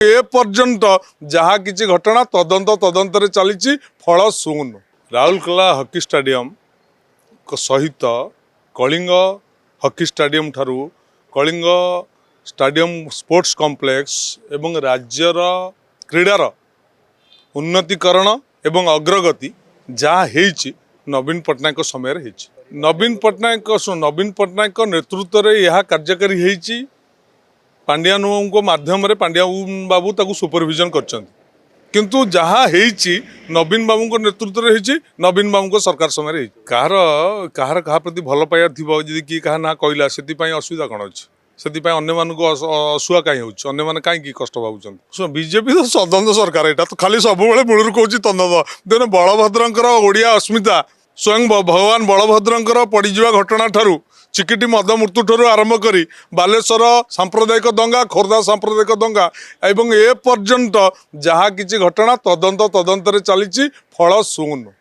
ए पर्यंत जहाँ किसी घटना तदंत तदंतर चली फल शून्य। राउरकेला हॉकी स्टेडियम सहित कलिंग हॉकी स्टेडियम ठारू कलिंग स्टेडियम स्पोर्ट्स कॉम्प्लेक्स एवं राज्यर क्रीडार उन्नतीकरण एवं अग्रगति जहाँ होईची नवीन पट्टनायक समय नवीन पट्टनायक नेतृत्व में यह कार्यकारी होईची। पांड्यान बाबू माध्यम पांड्यान बाबू ताकू सुपरविजन कर किंतु जहाँ होईची नवीन बाबू नेतृत्व में नवीन बाबू सरकार समय कहार कहार कहा प्रति भल पाइबा थी जी किए क्या ना कहला से असुविधा कौन अच्छी से असुआ कहीं होने कहीं कष्ट भावुं बीजेपी तो सदन सरकार यहाँ तो खाली सब मूलर कौच तंद देने बलभद्र ओडिया अस्मिता स्वयं भगवान बलभद्र पड़जा घटना ठारू चिकिटी मद मृत्यु ठारू आरंभ करी बालेश्वर सांप्रदायिक दंगा खोर्धा सांप्रदायिक दंगा एवं ए पर्यंत जहाँ किसी घटना तदंत तदंतर चली फल शून्य।